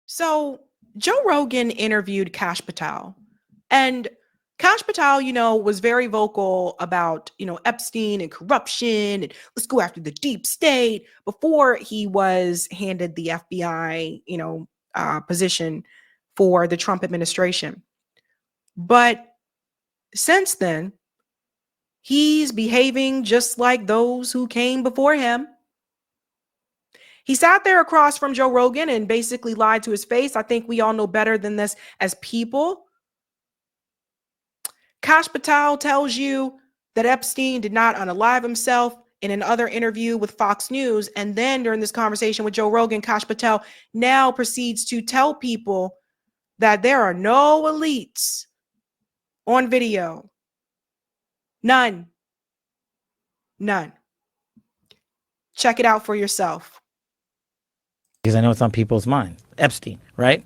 So Joe Rogan interviewed Kash Patel, and Kash Patel, was very vocal about, Epstein and corruption and let's go after the deep state before he was handed the FBI, position for the Trump administration. But since then, he's behaving just like those who came before him. He sat there across from Joe Rogan and basically lied to his face. I think we all know better than this as people. Kash Patel tells you that Epstein did not unalive himself in another interview with Fox News. And then during this conversation with Joe Rogan, Kash Patel now proceeds to tell people that there are no elites on video. None. Check it out for yourself. Because I know it's on people's mind. Epstein, right?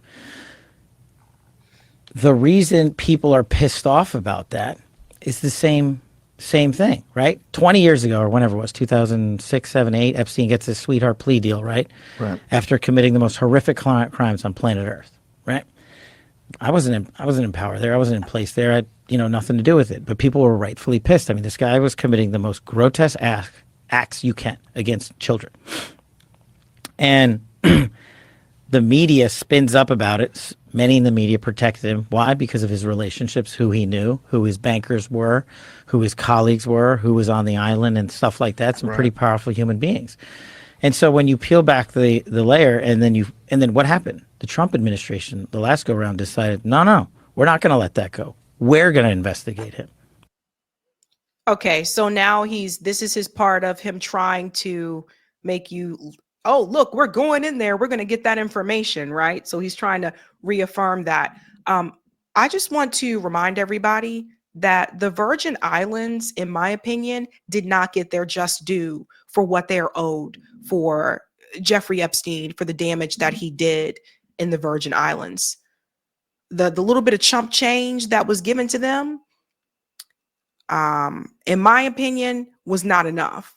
The reason people are pissed off about that is the same thing, right? 20 years ago or whenever it was, 2006, 7, 8, Epstein gets his sweetheart plea deal, right? Right. After committing the most horrific crimes on planet Earth, right? I wasn't in power there. I wasn't in place there. I had, nothing to do with it. But people were rightfully pissed. I mean, this guy was committing the most grotesque acts you can against children. And the media spins up about it. Many in the media protected him. Why? Because of his relationships, who he knew, who his bankers were, who his colleagues were, who was on the island and stuff like that. Some pretty powerful human beings. And so when you peel back the layer and then what happened? The Trump administration, the last go round, decided, no, we're not going to let that go. We're going to investigate him. Okay, so now this is his part of him trying to make you, oh, look, we're going in there. We're going to get that information, right? So he's trying to reaffirm that. I just want to remind everybody that the Virgin Islands, in my opinion, did not get their just due for what they're owed for Jeffrey Epstein, for the damage that he did in the Virgin Islands. The little bit of chump change that was given to them, in my opinion, was not enough.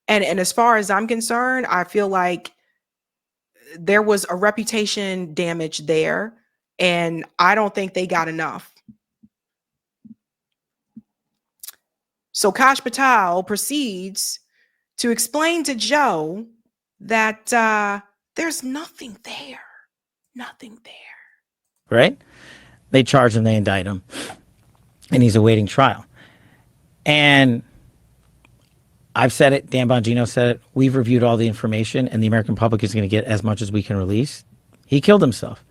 And as far as I'm concerned, I feel like there was a reputation damage there, and I don't think they got enough. So Kash Patel proceeds to explain to Joe that there's nothing there. Nothing there. Right? They charge him, they indict him, and he's awaiting trial. And I've said it, Dan Bongino said it, we've reviewed all the information, and the American public is going to get as much as we can release. He killed himself.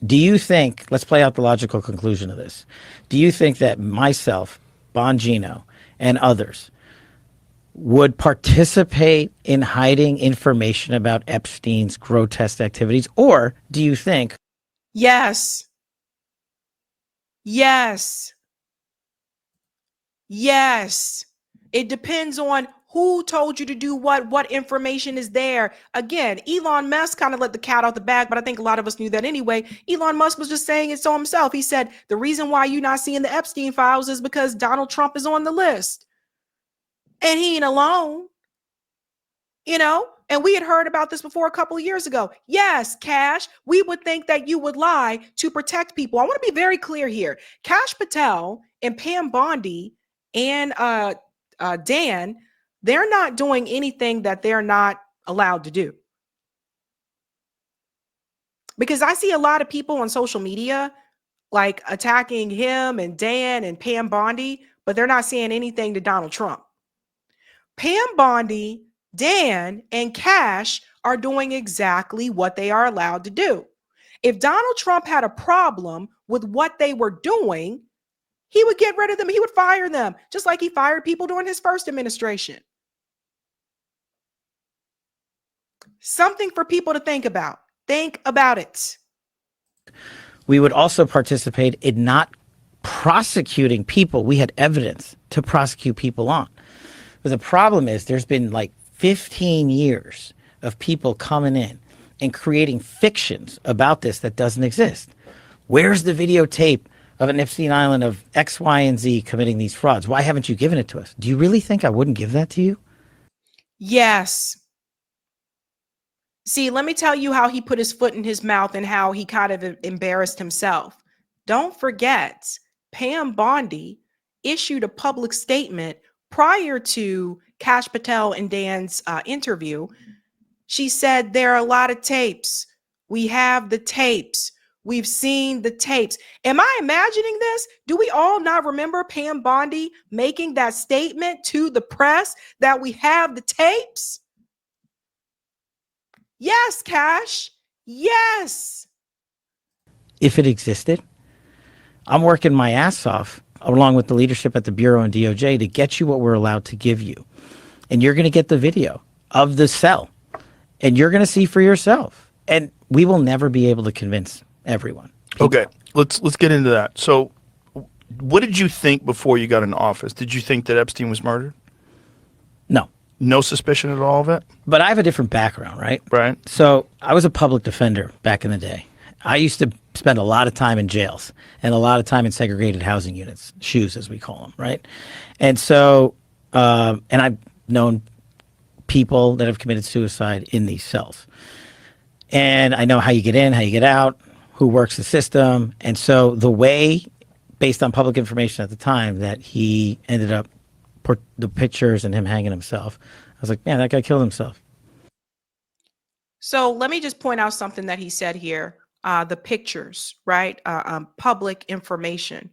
Do you think, let's play out the logical conclusion of this. Do you think that myself, Bongino, and others would participate in hiding information about Epstein's grotesque activities? Or do you think... Yes. It depends on who told you to do what information is there. Again, Elon Musk kind of let the cat out the bag, but I think a lot of us knew that anyway. Elon Musk was just saying it so himself. He said, the reason why you're not seeing the Epstein files is because Donald Trump is on the list. And he ain't alone, and we had heard about this before a couple of years ago. Yes, Kash, we would think that you would lie to protect people. I want to be very clear here. Kash Patel and Pam Bondi and Dan, they're not doing anything that they're not allowed to do. Because I see a lot of people on social media like attacking him and Dan and Pam Bondi, but they're not saying anything to Donald Trump. Pam Bondi, Dan, and Kash are doing exactly what they are allowed to do. If Donald Trump had a problem with what they were doing, he would get rid of them. He would fire them, just like he fired people during his first administration. Something for people to think about. Think about it. We would also participate in not prosecuting people we had evidence to prosecute people on. But the problem is there's been like 15 years of people coming in and creating fictions about this that doesn't exist. Where's the videotape of an Epstein Island of X, Y, and Z committing these frauds? Why haven't you given it to us? Do you really think I wouldn't give that to you? Yes. See, let me tell you how he put his foot in his mouth and how he kind of embarrassed himself. Don't forget, Pam Bondi issued a public statement prior to Kash Patel and Dan's interview. She said, there are a lot of tapes. We have the tapes. We've seen the tapes. Am I imagining this? Do we all not remember Pam Bondi making that statement to the press that we have the tapes? Yes, Cash. Yes. If it existed, I'm working my ass off along with the leadership at the Bureau and DOJ to get you what we're allowed to give you. And you're going to get the video of the cell and you're going to see for yourself. And we will never be able to convince everyone. Okay, let's get into that. So what did you think before you got into office? Did you think that Epstein was murdered? No. No suspicion at all of it? But I have a different background, right? Right. So I was a public defender back in the day. I used to spend a lot of time in jails and a lot of time in segregated housing units, SHUs as we call them, right? And so, and I've known people that have committed suicide in these cells. And I know how you get in, how you get out, who works the system. And so the way, based on public information at the time, that he ended up, the pictures and him hanging himself, I was like, man, that guy killed himself. So let me just point out something that he said here. The pictures, right? Public information.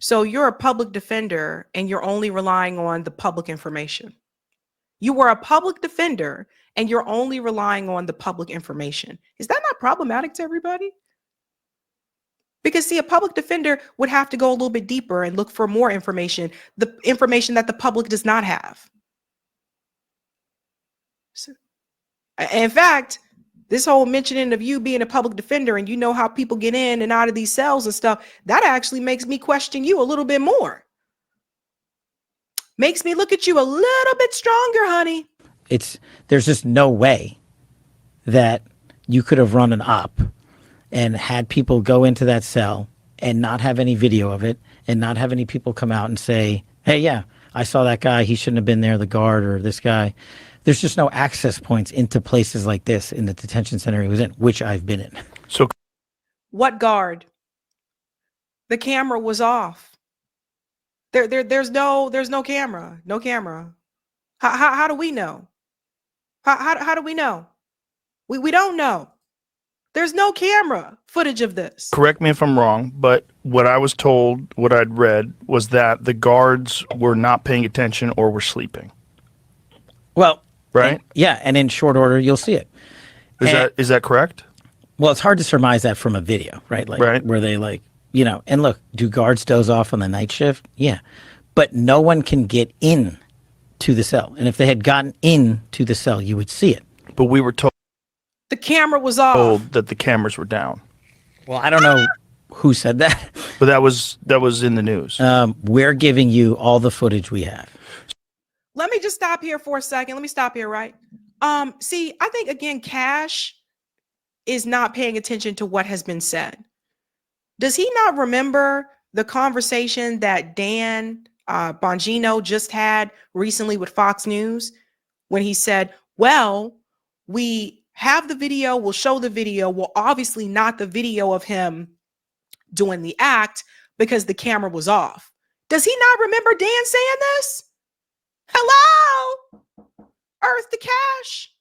So you're a public defender and you're only relying on the public information. You were a public defender and you're only relying on the public information. Is that not problematic to everybody? Because see, a public defender would have to go a little bit deeper and look for more information, the information that the public does not have. So, in fact, this whole mentioning of you being a public defender and you know how people get in and out of these cells and stuff, that actually makes me question you a little bit more. Makes me look at you a little bit stronger, honey. There's just no way that you could have run an op and had people go into that cell and not have any video of it and not have any people come out and say, hey, yeah, I saw that guy. He shouldn't have been there, the guard or this guy. There's just no access points into places like this in the detention center he was in, which I've been in. So what guard? The camera was off. There's no camera. No camera. How do we know? How do we know? We don't know. There's no camera footage of this. correct me if I'm wrong, but what I was told, what I'd read, was that the guards were not paying attention or were sleeping. Well, right? And in short order, you'll see it. Is that correct? Well, it's hard to surmise that from a video, right? Like, right. Where they and look, do guards doze off on the night shift? Yeah. But no one can get in to the cell. And if they had gotten in to the cell, you would see it. But we were told the camera was off. that the cameras were down. Well, I don't know who said that. But that was in the news. We're giving you all the footage we have. Let me just stop here for a second. Let me stop here, right? See, I think, again, Cash is not paying attention to what has been said. Does he not remember the conversation that Dan Bongino just had recently with Fox News when he said, well, we have the video, we'll show the video. Well, obviously not the video of him doing the act because the camera was off. Does he not remember Dan saying this? Hello? Earth to Cash?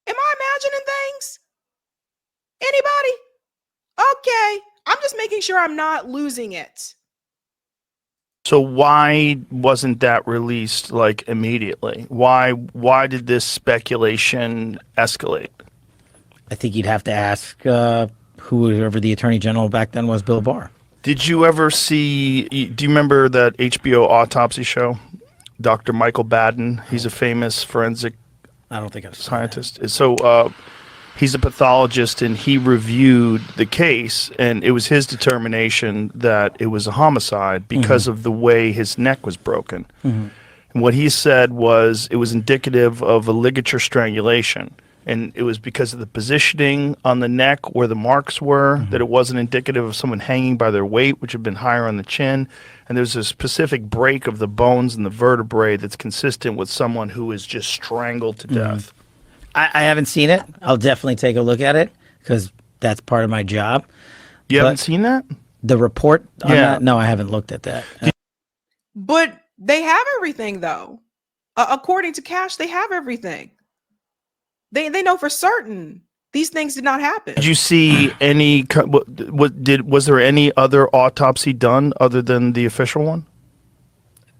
Am I imagining things? Anybody? Okay. I'm just making sure I'm not losing it. So why wasn't that released like immediately? Why did this speculation escalate? I think you'd have to ask whoever the attorney general back then was, Bill Barr. Did you ever see, do you remember that HBO autopsy show? Dr. Michael Baden, he's a famous forensic I don't think I've seen scientist. So he's a pathologist and he reviewed the case and it was his determination that it was a homicide because of the way his neck was broken. And what he said was it was indicative of a ligature strangulation And it was because of the positioning on the neck where the marks were, that it wasn't indicative of someone hanging by their weight, which had been higher on the chin. And there's a specific break of the bones and the vertebrae that's consistent with someone who is just strangled to death. I haven't seen it. I'll definitely take a look at it because that's part of my job. You But haven't seen that? the report on Yeah. that? No, I haven't looked at that. But they have everything, though. According to Cash, they have everything. They know for certain these things did not happen. Did you see any? Was there any other autopsy done other than the official one?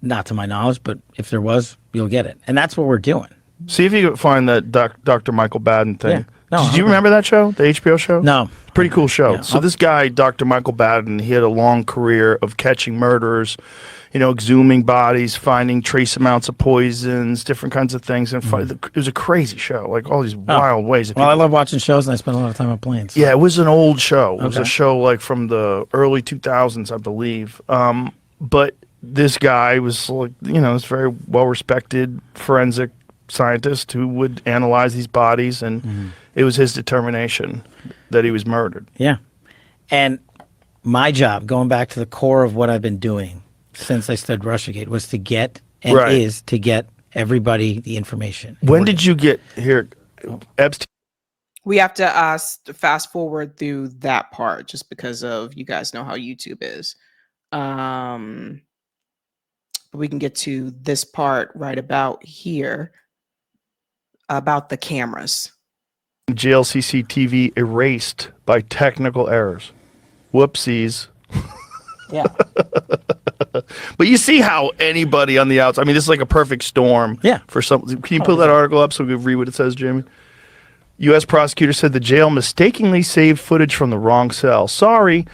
Not to my knowledge, but if there was, you'll get it. And that's what we're doing. See if you can find that Dr. Michael Baden thing. Yeah. No, Did you remember that show, the HBO show? No. Pretty cool show. Yeah, So this guy, Dr. Michael Baden, he had a long career of catching murderers, exhuming bodies, finding trace amounts of poisons, different kinds of things. And it was a crazy show, like all these wild ways. That Well, I people- love watching shows, and I spend a lot of time on planes. Yeah, it was an old show. It was a Okay. show like from the early 2000s, I believe. But this guy was like, this very well-respected forensic scientist who would analyze these bodies, and it was his determination that he was murdered. Yeah. And my job, going back to the core of what I've been doing since I studied Russiagate, was to get, and Right. is to get everybody the information. When did you get here? Epstein. We have to fast forward through that part just because of you guys know how YouTube is. We can get to this part right about here about the cameras. Jail CCTV erased by technical errors. Whoopsies. Yeah. But you see how anybody on the outside, this is like a perfect storm. Yeah. For some, can you pull that article up so we can read what it says, Jamie? U.S. prosecutor said the jail mistakenly saved footage from the wrong cell. Sorry.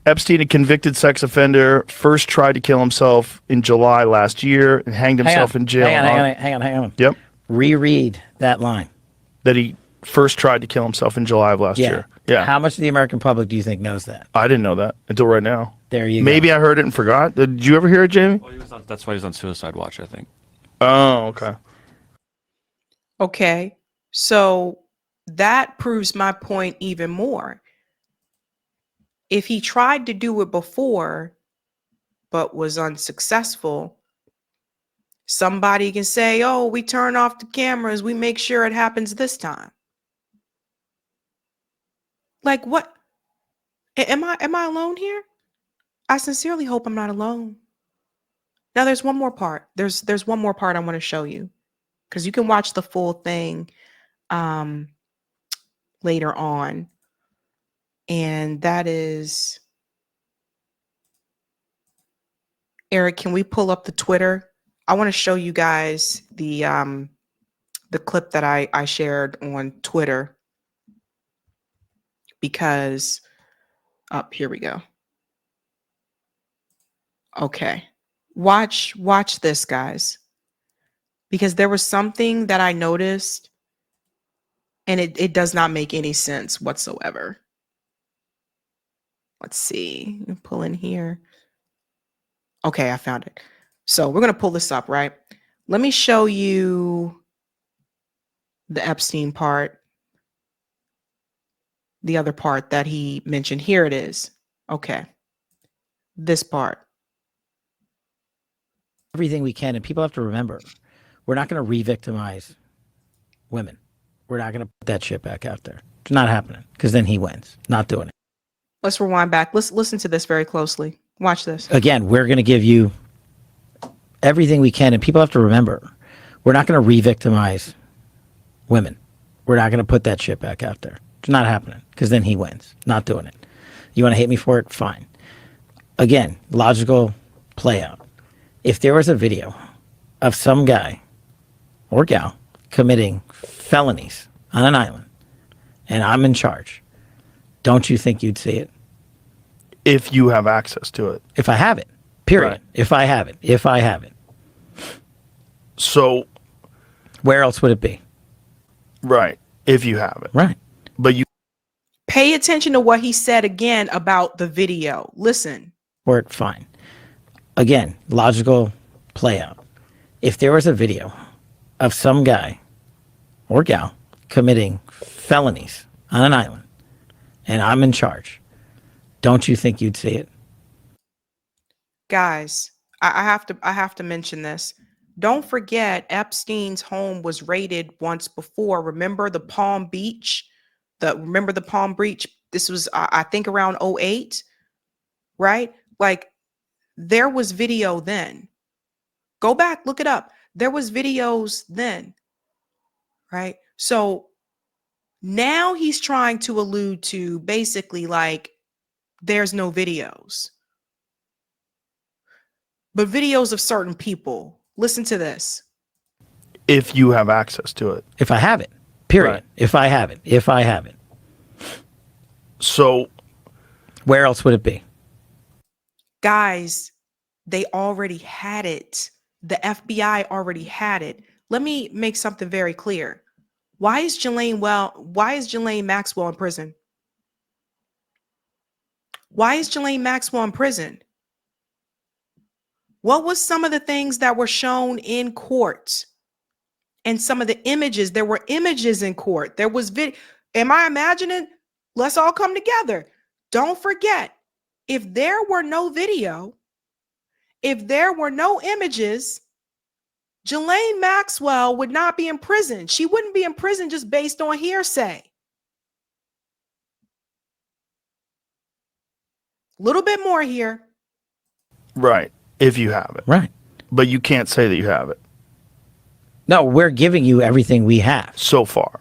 Epstein, a convicted sex offender, first tried to kill himself in July last year and hanged himself in jail. Hang on. Yep. Reread that line. That he first tried to kill himself in July of last year. Yeah. How much of the American public do you think knows that? I didn't know that until right now. There you go. Maybe I heard it and forgot. Did you ever hear it, Jamie? Well, that's why he's on Suicide Watch, I think. Oh, okay. Okay. So that proves my point even more. If he tried to do it before but was unsuccessful, somebody can say, "Oh, we turn off the cameras. We make sure it happens this time." Like what? Am I alone here? I sincerely hope I'm not alone. Now there's one more part. There's one more part I want to show you because you can watch the full thing later on. And that is, Eric, can we pull up the Twitter? I want to show you guys the clip that I shared on Twitter because here we go. Okay. Watch this, guys. Because there was something that I noticed and it does not make any sense whatsoever. Let's see. Pull in here. Okay, I found it. So we're going to pull this up, right? Let me show you the Epstein part. The other part that he mentioned. Here it is. Okay. This part. Everything we can, and people have to remember, we're not going to re-victimize women. We're not going to put that shit back out there. It's not happening because then he wins. Not doing it. Let's rewind back. Let's listen to this very closely. Watch this. Again, we're going to give you everything we can, and people have to remember, we're not going to re-victimize women. We're not going to put that shit back out there. It's not happening because then he wins. Not doing it. You want to hate me for it? Fine. Again, logical play out. If there was a video of some guy or gal committing felonies on an island and I'm in charge, don't you think you'd see it? If you have access to it. If I have it, period. Right. If I have it. So, Where else would it be? right. If you have it. Right. But you Pay attention to what he said again about the video. Listen. Or it, fine. Again, logical play out. If there was a video of some guy or gal committing felonies on an island and I'm in charge, don't you think you'd see it? Guys, I have to mention this. Don't forget Epstein's home was raided once before. Remember the Palm Beach? Remember the Palm Beach? This was I think around 2008, right? Like there was video then. Go back, look it up. There was videos then, right? So now he's trying to allude to basically like there's no videos, but videos of certain people. Listen to this. If you have access to it. If I have it, period. Right. If I have it. So where else would it be? Guys, they already had it. The FBI already had it. Let me make something very clear. Why is Ghislaine Maxwell in prison? Why is Ghislaine Maxwell in prison? What was some of the things that were shown in court? And some of the images, there were images in court. There was video. Am I imagining? Let's all come together. Don't forget, if there were no video, if there were no images, Ghislaine Maxwell would not be in prison. She wouldn't be in prison just based on hearsay. A little bit more here. right, if you have it. Right. But you can't say that you have it No, we're giving you everything we have. so far.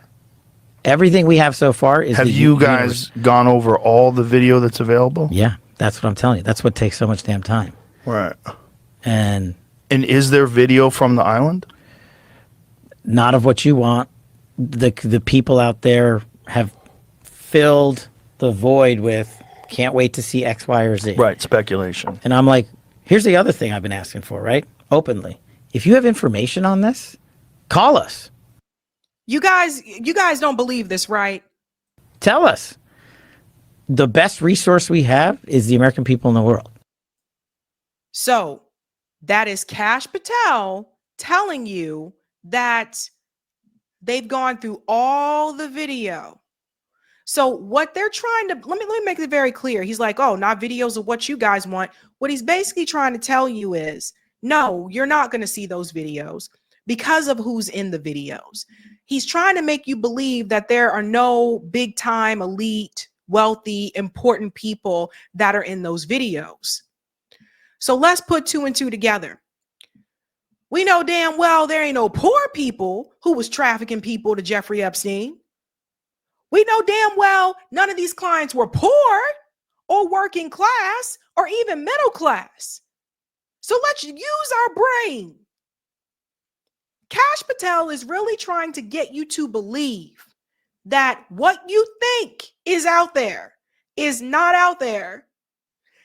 Everything we have so far is Have the you universe. guys gone over all the video that's available? Yeah, that's what I'm telling you. That's what takes so much damn time. Right. And And is there video from the island? not of what you want. The people out there have filled the void with can't wait to see X, Y, or Z. Right, speculation. And I'm like, here's the other thing I've been asking for, right? Openly. If you have information on this, call us. You guys don't believe this, right? Tell us. The best resource we have is the American people in the world. So that is Kash Patel telling you that they've gone through all the video. So what they're trying to, let me make it very clear. He's like, oh, not videos of what you guys want. What he's basically trying to tell you is, no, you're not going to see those videos because of who's in the videos. He's trying to make you believe that there are no big time, elite, wealthy, important people that are in those videos. So let's put two and two together. We know damn well there ain't no poor people who was trafficking people to Jeffrey Epstein. We know damn well none of these clients were poor or working class or even middle class. So let's use our brain. Kash Patel is really trying to get you to believe that what you think is out there is not out there.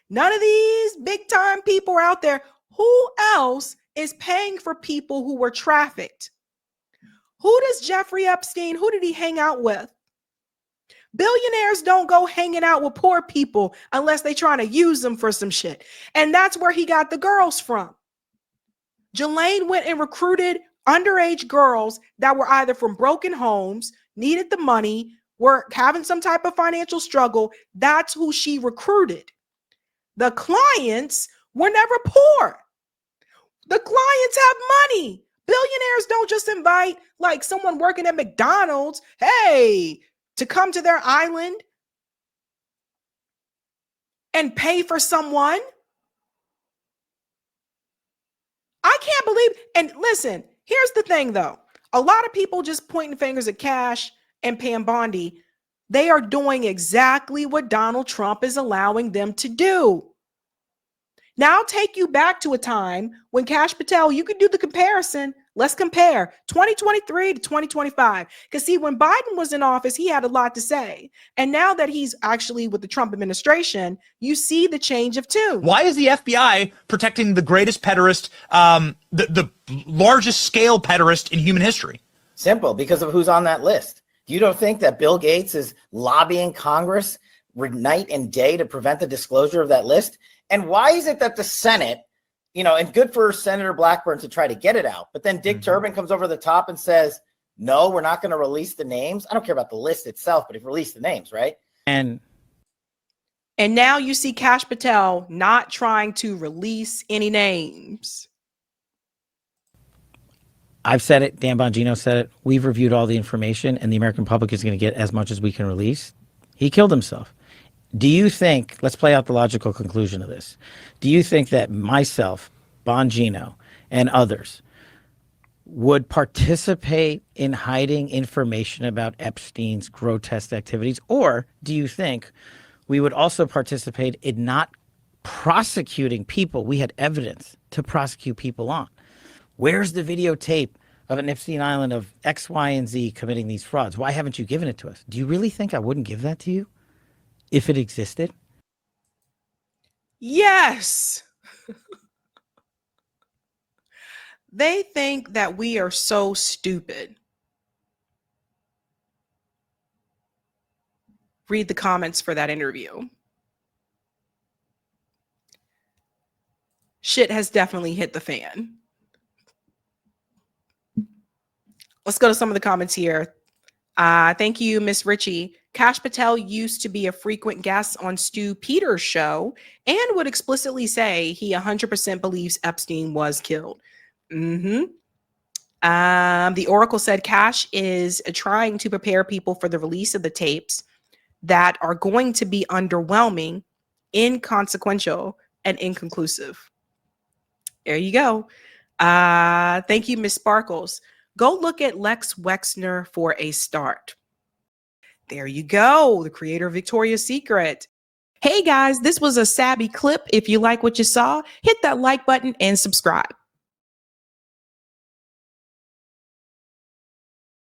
None of these big time people are out there. Who else is paying for people who were trafficked? Who does Jeffrey Epstein, who did he hang out with? Billionaires don't go hanging out with poor people unless they're trying to use them for some shit. And that's where he got the girls from. Ghislaine went and recruited underage girls that were either from broken homes, needed the money, were having some type of financial struggle. That's who she recruited. The clients were never poor. The clients have money. Billionaires don't just invite like someone working at McDonald's, hey, to come to their island and pay for someone. I can't believe, and listen, here's the thing though. A lot of people just pointing fingers at Kash and Pam Bondi. They are doing exactly what Donald Trump is allowing them to do. Now I'll take you back to a time when Kash Patel, you could do the comparison. Let's compare 2023 to 2025. Because see, when Biden was in office, he had a lot to say. And now that he's actually with the Trump administration, you see the change of tune. Why is the FBI protecting the greatest pederast, the largest scale pederast in human history? Simple, because of who's on that list. You don't think that Bill Gates is lobbying Congress night and day to prevent the disclosure of that list? And why is it that the Senate, and good for Senator Blackburn to try to get it out, but then Dick Durbin comes over the top and says, no, we're not going to release the names. I don't care about the list itself, but if release the names, right? And now you see Kash Patel not trying to release any names. I've said it. Dan Bongino said it. We've reviewed all the information, and the American public is going to get as much as we can release. He killed himself. Do you think, let's play out the logical conclusion of this. Do you think that myself, Bongino, and others would participate in hiding information about Epstein's grotesque activities? Or do you think we would also participate in not prosecuting people we had evidence to prosecute people on? Where's the videotape of an Epstein Island of X, Y, and Z committing these frauds? Why haven't you given it to us? Do you really think I wouldn't give that to you if it existed? Yes. They think that we are so stupid. Read the comments for that interview. Shit has definitely hit the fan. Let's go to some of the comments here. Thank you, Miss Richie. Kash Patel used to be a frequent guest on Stu Peters' show and would explicitly say he 100% believes Epstein was killed. The Oracle said Kash is trying to prepare people for the release of the tapes that are going to be underwhelming, inconsequential, and inconclusive. There you go. Thank you, Miss Sparkles. Go look at Lex Wexner for a start. There you go. The creator of Victoria's Secret. Hey guys, this was a Sabby clip. If you like what you saw, hit that like button and subscribe.